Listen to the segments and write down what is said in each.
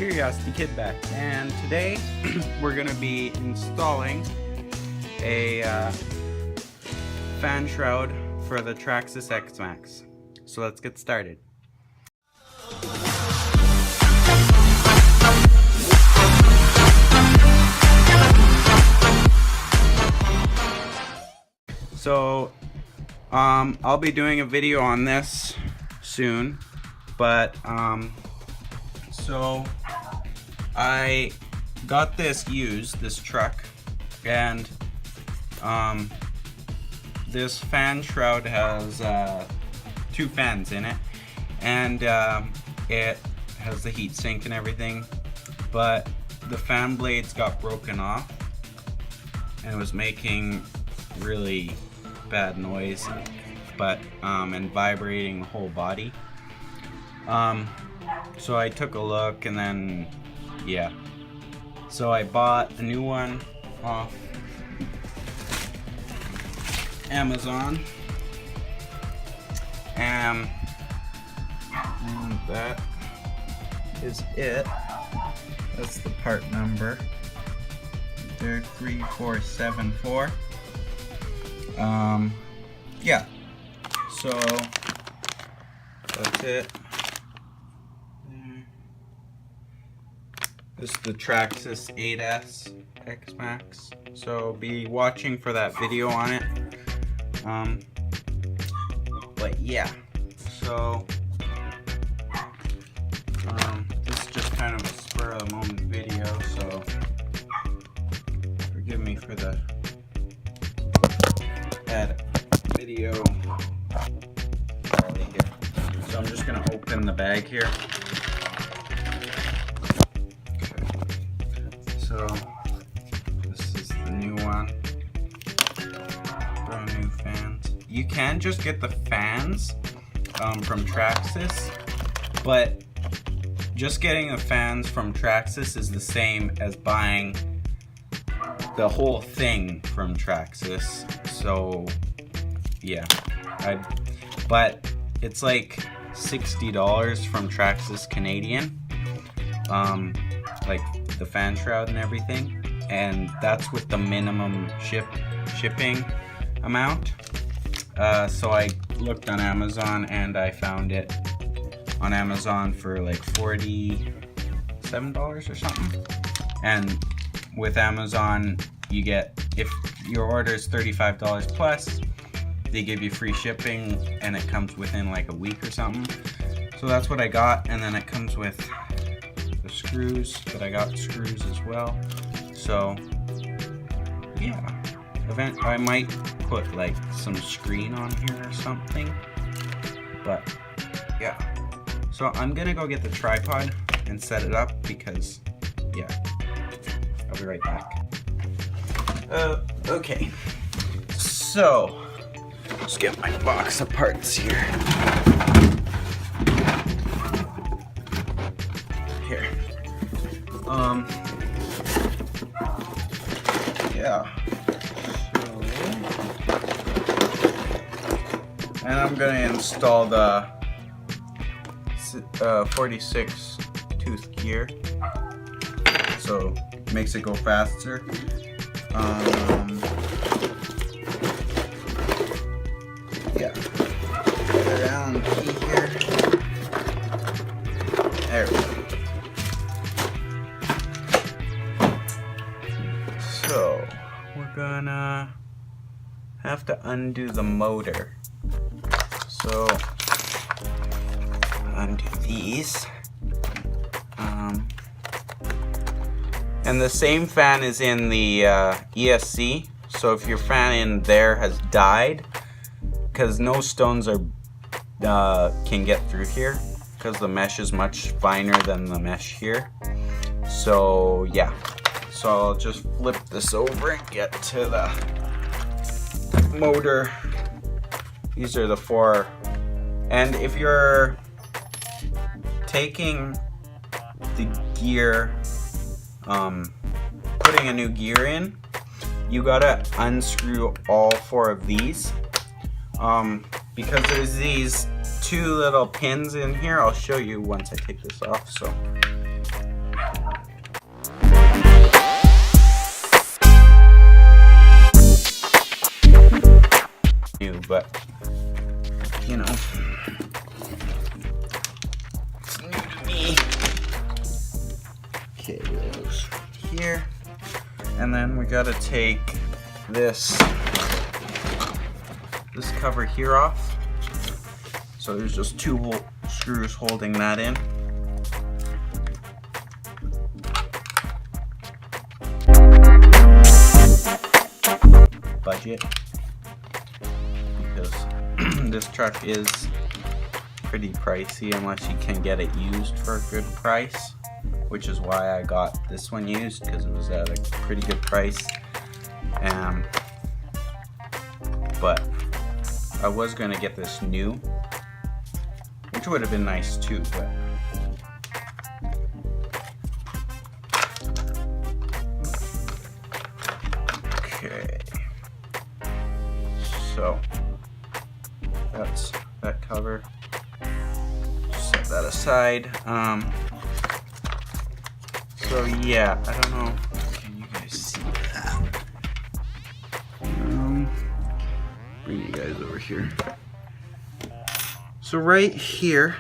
Kuriosity Kid back, and today we're going to be installing a fan shroud for the Traxxas X-Maxx. So let's get started. So I'll be doing a video on this soon, but so I got this truck, and this fan shroud has two fans in it, and it has the heat sink and everything, but the fan blades got broken off and it was making really bad noise, but and vibrating the whole body. So I took a look, and then so I bought a new one off Amazon, and that is it. That's the part number. They're 3474. Yeah, so that's it. This is the Traxxas 8S X-Maxx, so be watching for that video on it. But yeah, so this is just kind of a spur of the moment video, so forgive me for the bad video quality here. So I'm just gonna open the bag here. So this is the new one. Brand new fans. You can just get the fans from Traxxas, but just getting the fans from Traxxas is the same as buying the whole thing from Traxxas. So yeah, but it's like $60 from Traxxas Canadian, like the fan shroud and everything, and that's with the minimum shipping amount. So I looked on Amazon, and I found it on Amazon for like $47 or something. And with Amazon, you get, if your order is $35 plus, they give you free shipping, and it comes within like a week or something. So that's what I got, and then it comes with the screws, but I got screws as well. So yeah, I might put like some screen on here or something, but yeah. So I'm gonna go get the tripod and set it up, because yeah, I'll be right back. Okay, so let's get my box of parts here. Here. Yeah. And I'm gonna install the 46 tooth gear, so it makes it go faster. Yeah. Get it down the key here. There we go. So we're gonna have to undo the motor. So undo these. And the same fan is in the ESC. So if your fan in there has died, because no stones are can get through here, because the mesh is much finer than the mesh here. So yeah, so I'll just flip this over and get to the motor. These are the four, and if you're taking the gear, putting a new gear in, you gotta unscrew all four of these, because there's these two little pins in here. I'll show you once I take this off. So but you know, it's new to me. Okay, those here, and then we gotta take this cover here off. So there's just two screws holding that in. Budget, because this truck is pretty pricey unless you can get it used for a good price, which is why I got this one used, because it was at a pretty good price. But I was going to get this new, which would have been nice too, but okay. So that's that cover. Set that aside. So yeah, I don't know. Can you guys see that? Bring you guys over here. So right here,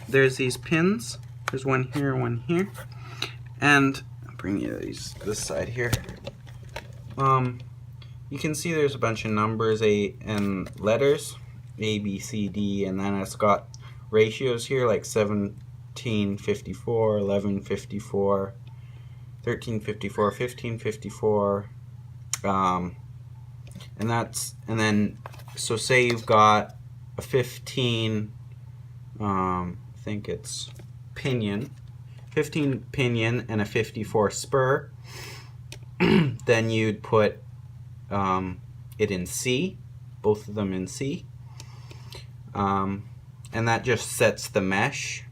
there's these pins. There's one here, one here, and I'll bring you this side here. You can see there's a bunch of numbers and letters, A, B, C, D, and then it's got ratios here like 1754, 1154, 1354, 1554, and then so say you've got a 15, I think it's pinion, 15 pinion and a 54 spur, then you'd put it in C, both of them in C, and that just sets the mesh.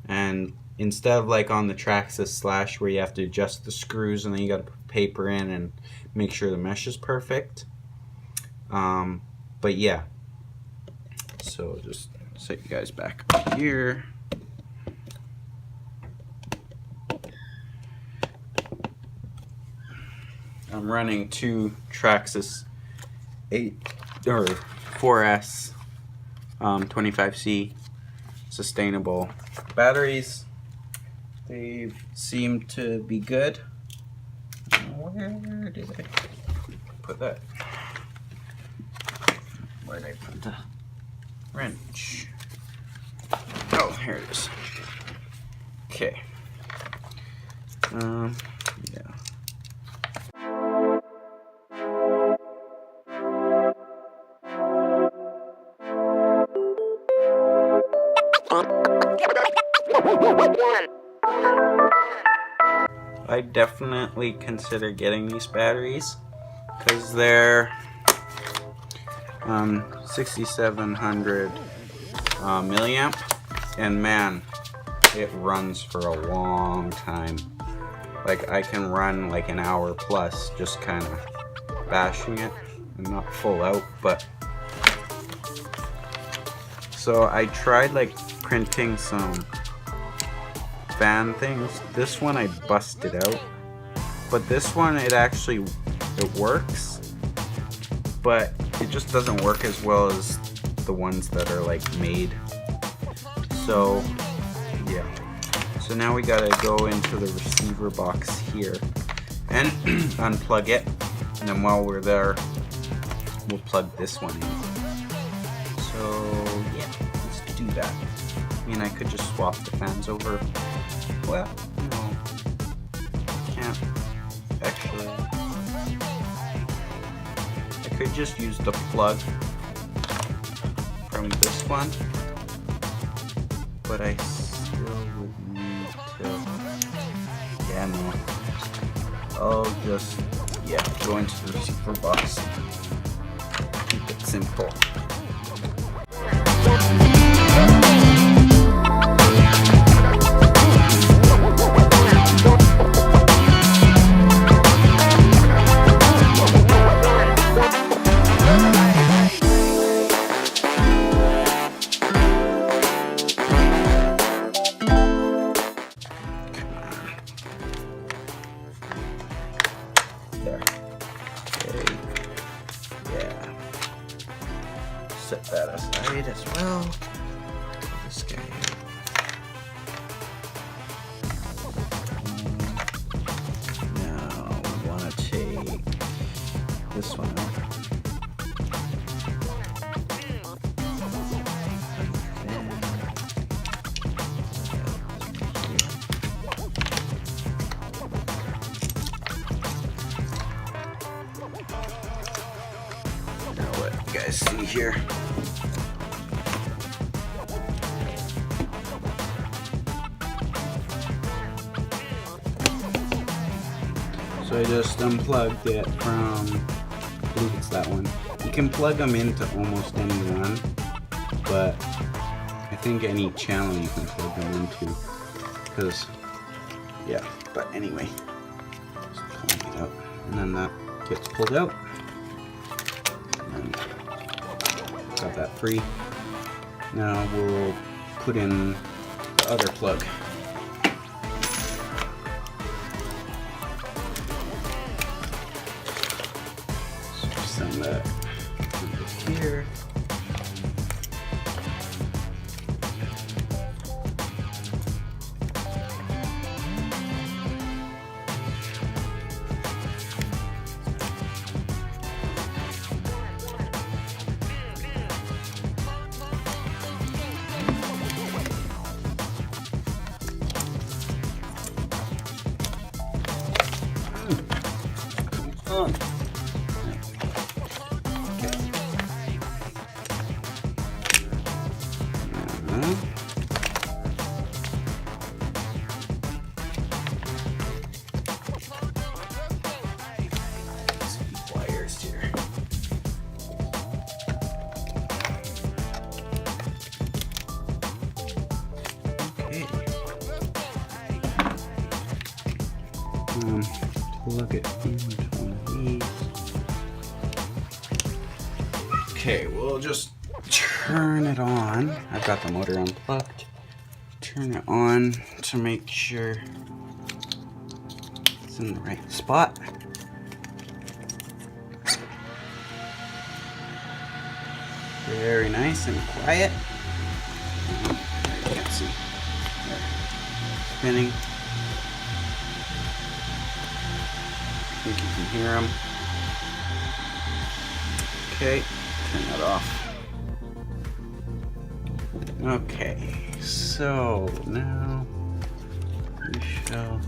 And instead of like on the Traxxas Slash where you have to adjust the screws and then you got to put paper in and make sure the mesh is perfect, but yeah, so just set you guys back up here. I'm running two Traxxas 4S 25C sustainable batteries. They seem to be good. Where did I put that? Where did I put the wrench? Oh, here it is. Okay. Yeah. I definitely consider getting these batteries because they're 6700 milliamp, and man, it runs for a long time. Like I can run like an hour plus just kind of bashing it and not full out. But so I tried like printing some fan things. This one I busted out, but this one it works, but it just doesn't work as well as the ones that are like made. So yeah, so now we gotta go into the receiver box here and unplug it, and then while we're there we'll plug this one in. So yeah, let's do that. I mean, I could just swap the fans over. Well, no, can't actually. I could just use the plug from this one, but I still would need to. Yeah, no. I'll just go into the receiver box. Keep it simple. There. Okay. Yeah. guys see here. So I just unplugged it from, I believe it's that one. You can plug them into almost any one, but I think any channel you can plug them into, because, yeah, but anyway, just pulling it out, and then that gets pulled out, and got that free. Now we'll put in the other plug. So just send that here. On. Wires here. Okay. Plug it into one of these. Okay, we'll just turn it on. I've got the motor unplugged. Turn it on to make sure it's in the right spot. Very nice and quiet. I can't see. There. Spinning. I think you can hear them. Okay, turn that off. Okay, so now we shall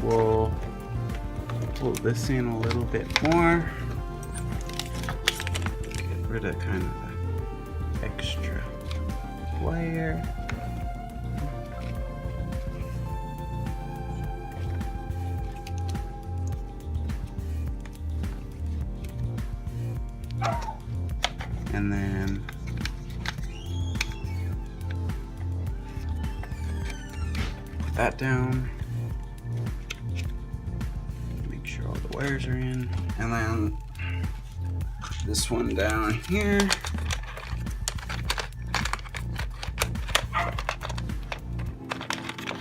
we'll pull this in a little bit more. Get rid of kind of the extra wire. And then put that down. Make sure all the wires are in. And then this one down here.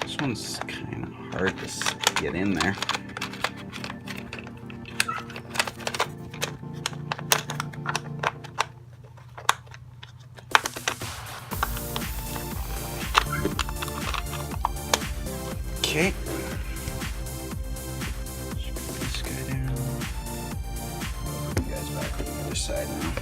This one's kind of hard to get in there. Okay. This guy down. Put you guys back on the other side now.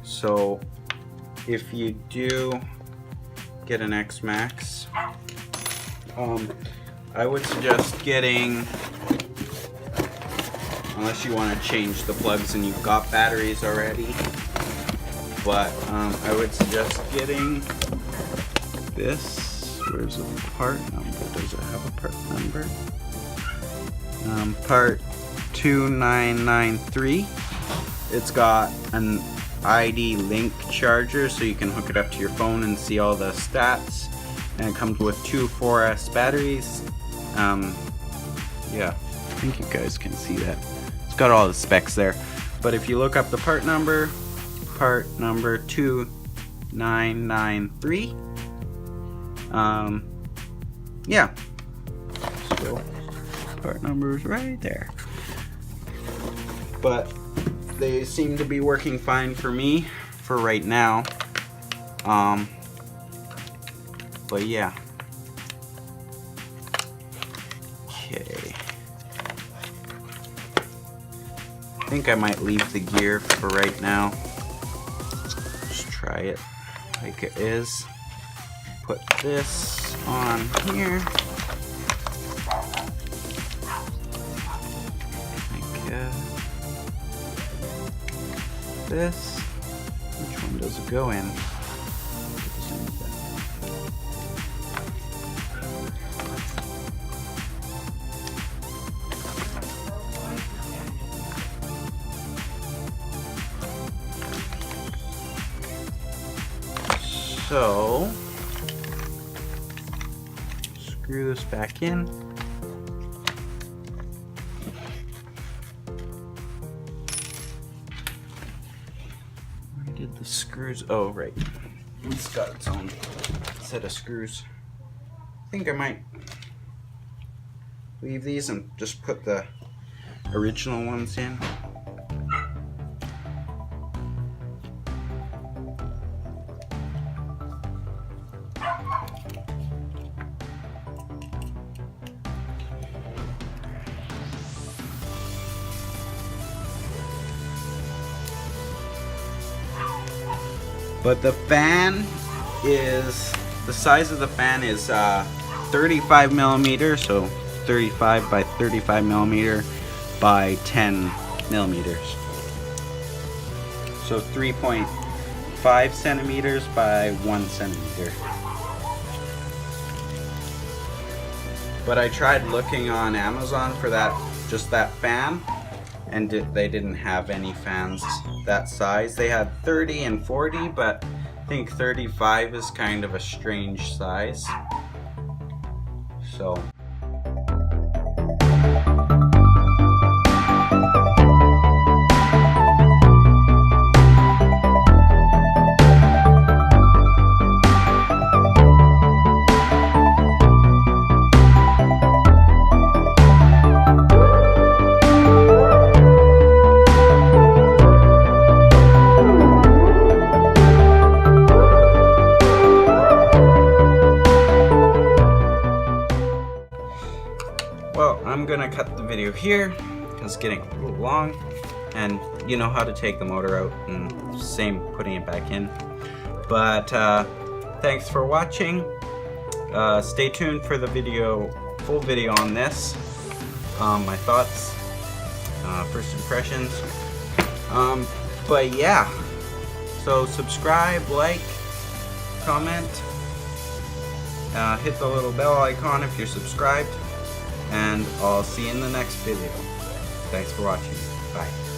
So if you do get an Xmaxx, I would suggest getting, unless you want to change the plugs and you've got batteries already, but I would suggest getting this. Where's the part number? Does it have a part number. Part 2993. It's got an ID link charger, so you can hook it up to your phone and see all the stats. And it comes with two 4S batteries. Yeah, I think you guys can see that. It's got all the specs there. But if you look up the part number 2993. Yeah. So part number is right there. But they seem to be working fine for me for right now. But yeah. Okay. I think I might leave the gear for right now. Just try it like it is. Put this on here. Like this. Which one does it go in? So, screw this back in. Where did the screws? Oh, right. It's got its own set of screws. I think I might leave these and just put the original ones in. But the fan is, the size of the fan is 35 millimeters, so 35 by 35 millimeter by 10 millimeters. So 3.5 centimeters by 1 centimeter. But I tried looking on Amazon for that, just that fan, and they didn't have any fans that size. They had 30 and 40, but I think 35 is kind of a strange size. So I'm gonna cut the video here because it's getting a little long, and you know how to take the motor out, and same putting it back in. But thanks for watching. Stay tuned for the full video on this. My thoughts, first impressions. But yeah, so subscribe, like, comment, hit the little bell icon if you're subscribed. And I'll see you in the next video. Thanks for watching. Bye.